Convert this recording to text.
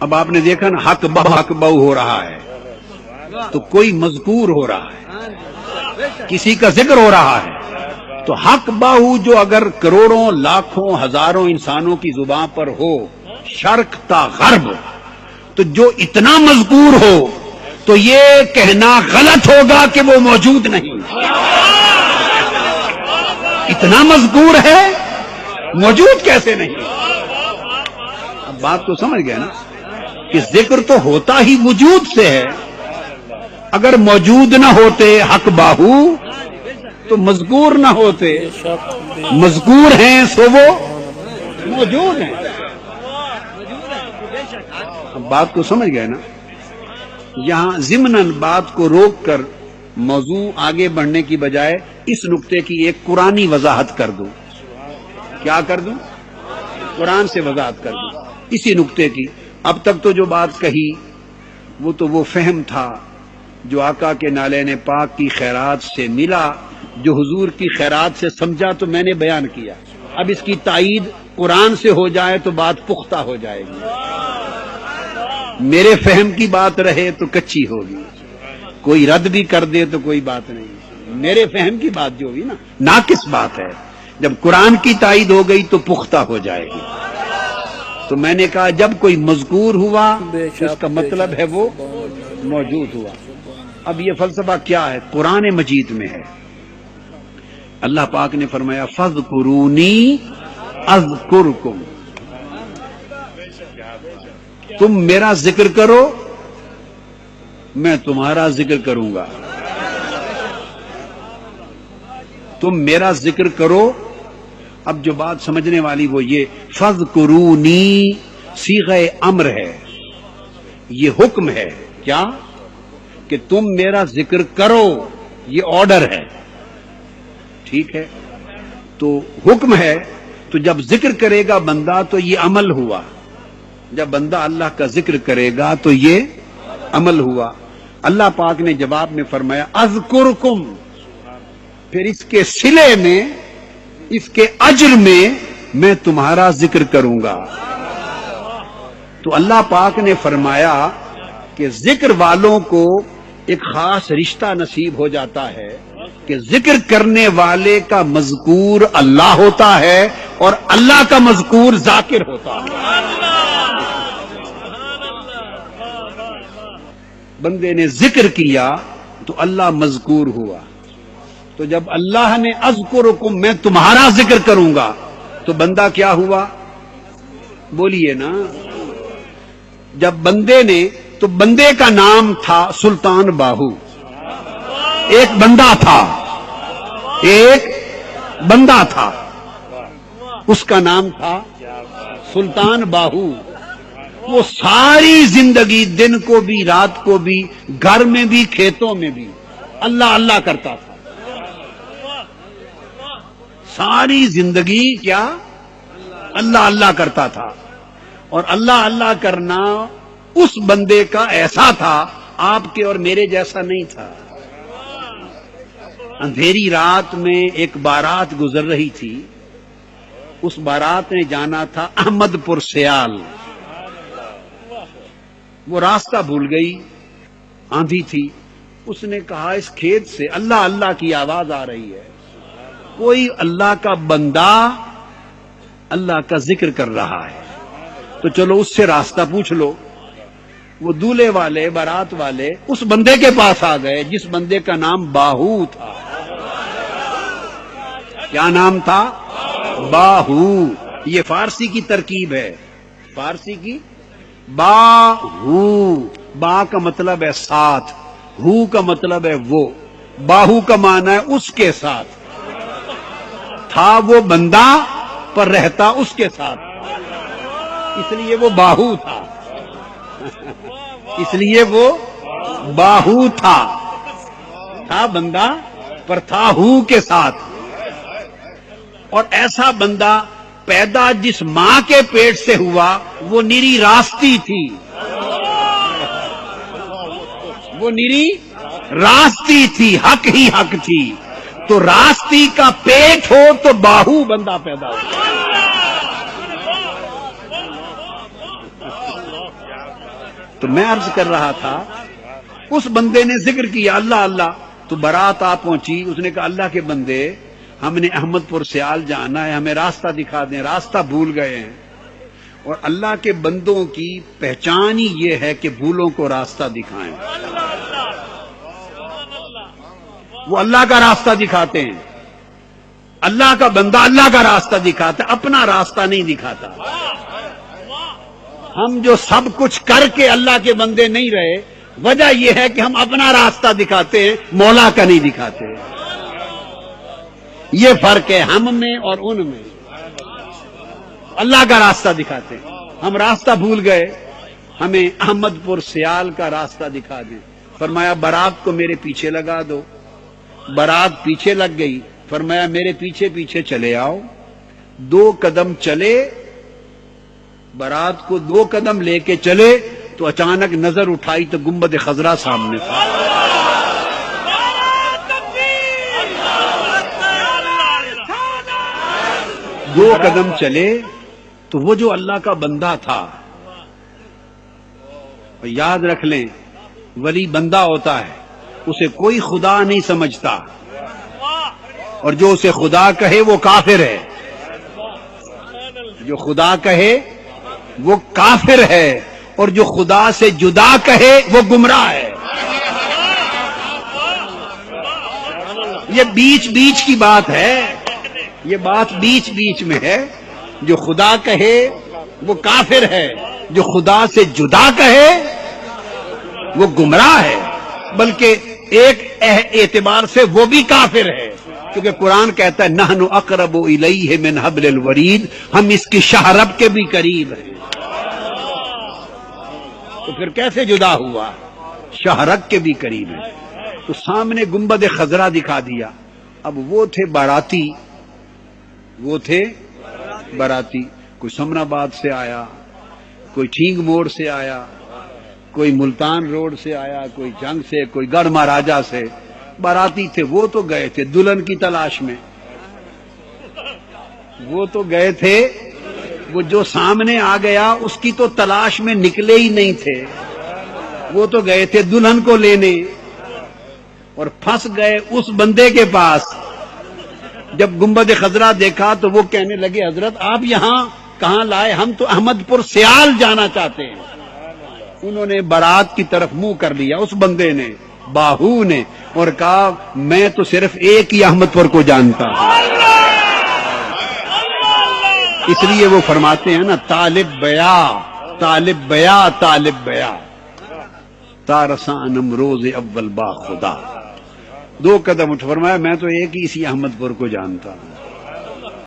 اب آپ نے دیکھا نا حق بہو ہو رہا ہے تو کوئی مذکور ہو رہا ہے، کسی کا ذکر ہو رہا ہے. تو حق باہو جو اگر کروڑوں لاکھوں ہزاروں انسانوں کی زبان پر ہو شرق تا غرب، تو جو اتنا مذکور ہو تو یہ کہنا غلط ہوگا کہ وہ موجود نہیں. اتنا مذکور ہے موجود کیسے نہیں؟ اب بات تو سمجھ گئے نا کہ ذکر تو ہوتا ہی وجود سے ہے. اگر موجود نہ ہوتے حق باہو تو مذکور نہ ہوتے. مذکور ہیں سو وہ موجود ہیں. اب بات کو سمجھ گئے نا؟ یہاں ضمناً بات کو روک کر موضوع آگے بڑھنے کی بجائے اس نقطے کی ایک قرآنی وضاحت کر دوں. کیا کر دوں؟ قرآن سے وضاحت کر دوں اسی نقطے کی. اب تک تو جو بات کہی وہ فہم تھا جو آقا کے نالین پاک کی خیرات سے ملا، جو حضور کی خیرات سے سمجھا تو میں نے بیان کیا. اب اس کی تائید قرآن سے ہو جائے تو بات پختہ ہو جائے گی. میرے فہم کی بات رہے تو کچی ہوگی، کوئی رد بھی کر دے تو کوئی بات نہیں. میرے فہم کی بات جو ہوئی نا ناقص بات ہے، جب قرآن کی تائید ہو گئی تو پختہ ہو جائے گی. تو میں نے کہا جب کوئی مذکور ہوا اس کا مطلب ہے وہ موجود ہوا. اب یہ فلسفہ کیا ہے؟ قرآن مجید میں ہے. اللہ پاک نے فرمایا فاذکرونی اذکرکم، تم میرا ذکر کرو میں تمہارا ذکر کروں گا. تم میرا ذکر کرو. اب جو بات سمجھنے والی وہ یہ فاذکرونی صیغہ امر ہے، یہ حکم ہے. کیا؟ کہ تم میرا ذکر کرو، یہ آرڈر ہے. ٹھیک ہے، تو حکم ہے. تو جب ذکر کرے گا بندہ تو یہ عمل ہوا. جب بندہ اللہ کا ذکر کرے گا تو یہ عمل ہوا. اللہ پاک نے جواب میں فرمایا اذکرکم، پھر اس کے صلے میں اس کے اجر میں تمہارا ذکر کروں گا. تو اللہ پاک نے فرمایا کہ ذکر والوں کو ایک خاص رشتہ نصیب ہو جاتا ہے کہ ذکر کرنے والے کا مذکور اللہ ہوتا ہے اور اللہ کا مذکور ذاکر ہوتا ہے. بندے نے ذکر کیا تو اللہ مذکور ہوا. تو جب اللہ نے اذکرکم میں تمہارا ذکر کروں گا تو بندہ کیا ہوا؟ بولیے نا. جب بندے نے، تو بندے کا نام تھا سلطان باہو. ایک بندہ تھا، ایک بندہ تھا، اس کا نام تھا سلطان باہو. وہ ساری زندگی دن کو بھی رات کو بھی گھر میں بھی کھیتوں میں بھی اللہ اللہ کرتا تھا. ساری زندگی کیا؟ اللہ اللہ کرتا تھا. اور اللہ اللہ کرنا اس بندے کا ایسا تھا، آپ کے اور میرے جیسا نہیں تھا. اندھیری رات میں ایک بارات گزر رہی تھی. اس بارات نے جانا تھا احمد پور سیال. وہ راستہ بھول گئی، آندھی تھی. اس نے کہا اس کھیت سے اللہ اللہ کی آواز آ رہی ہے، کوئی اللہ کا بندہ اللہ کا ذکر کر رہا ہے، تو چلو اس سے راستہ پوچھ لو. وہ دولہے والے بارات والے اس بندے کے پاس آ گئے جس بندے کا نام باہو تھا. کیا نام تھا؟ باہو. یہ فارسی کی ترکیب ہے، فارسی کی. باہو، با کا مطلب ہے ساتھ، ہو کا مطلب ہے وہ. باہو کا معنی ہے اس کے ساتھ. تھا وہ بندہ پر رہتا اس کے ساتھ، اس لیے وہ باہو تھا. اس لیے وہ باہو تھا. تھا بندہ پر تھا ہو کے ساتھ. اور ایسا بندہ پیدا جس ماں کے پیٹ سے ہوا وہ نری راستی تھی. وہ نری راستی تھی، حق ہی حق تھی. تو راستی کا پیٹ ہو تو باہو بندہ پیدا ہو. تو میں عرض کر رہا تھا اس بندے نے ذکر کیا اللہ اللہ، تو بارات آ پہنچی، اس نے کہا اللہ کے بندے ہم نے احمد پور سیال جانا ہے، ہمیں راستہ دکھا دیں، راستہ بھول گئے ہیں۔ اور اللہ کے بندوں کی پہچان ہی یہ ہے کہ بھولوں کو راستہ دکھائیں، وہ اللہ کا راستہ دکھاتے ہیں۔ اللہ کا بندہ اللہ کا راستہ دکھاتا ہے، اپنا راستہ نہیں دکھاتا۔ ہم جو سب کچھ کر کے اللہ کے بندے نہیں رہے، وجہ یہ ہے کہ ہم اپنا راستہ دکھاتے ہیں، مولا کا نہیں دکھاتے۔ یہ فرق ہے ہم میں اور ان میں۔ اللہ کا راستہ دکھاتے ہیں، ہم راستہ بھول گئے، ہمیں احمد پور سیال کا راستہ دکھا دیں۔ فرمایا بارات کو میرے پیچھے لگا دو۔ بارات پیچھے لگ گئی، فرمایا میرے پیچھے پیچھے چلے آؤ۔ 2 قدم چلے، بارات کو 2 قدم لے کے چلے تو اچانک نظر اٹھائی تو گنبد خضرا سامنے تھا۔ 2 قدم چلے تو وہ جو اللہ کا بندہ تھا، یاد رکھ لیں ولی بندہ ہوتا ہے، اسے کوئی خدا نہیں سمجھتا، اور جو اسے خدا کہے وہ کافر ہے، جو خدا کہے وہ کافر ہے، اور جو خدا سے جدا کہے وہ گمراہ ہے۔ یہ بیچ بیچ کی بات ہے، یہ بات بیچ بیچ میں ہے۔ جو خدا کہے وہ کافر ہے، جو خدا سے جدا کہے وہ گمراہ ہے، بلکہ ایک اعتبار سے وہ بھی کافر ہے، کیونکہ قرآن کہتا ہے نحن اقرب الیہ من حبل الورید، ہم اس کی شہرب کے بھی قریب ہیں۔ تو پھر کیسے جدا ہوا؟ شہرک کے بھی قریب ہے۔ تو سامنے گنبد خضرا دکھا دیا۔ اب وہ تھے باراتی، وہ تھے باراتی، کوئی سمن آباد سے آیا، کوئی ٹھینگ موڑ سے آیا، کوئی ملتان روڈ سے آیا، کوئی جنگ سے، کوئی گڑھ مہاراجا سے، باراتی تھے۔ وہ تو گئے تھے دلہن کی تلاش میں، وہ تو گئے تھے، وہ جو سامنے آ گیا اس کی تو تلاش میں نکلے ہی نہیں تھے، وہ تو گئے تھے دلہن کو لینے، اور پھنس گئے اس بندے کے پاس۔ جب گنبد خضرا دیکھا تو وہ کہنے لگے حضرت آپ یہاں کہاں لائے؟ ہم تو احمد پور سیال جانا چاہتے ہیں۔ انہوں نے بارات کی طرف منہ کر لیا، اس بندے نے، باہو نے، اور کہا میں تو صرف ایک ہی احمد پور کو جانتا ہوں۔ اس لیے وہ فرماتے ہیں نا طالب بیا طالب بیا طالب بیا تارسان نمروز اول با خدا۔ 2 قدم اٹھ فرمایا میں تو ایک ہی اسی احمد پور کو جانتا ہوں۔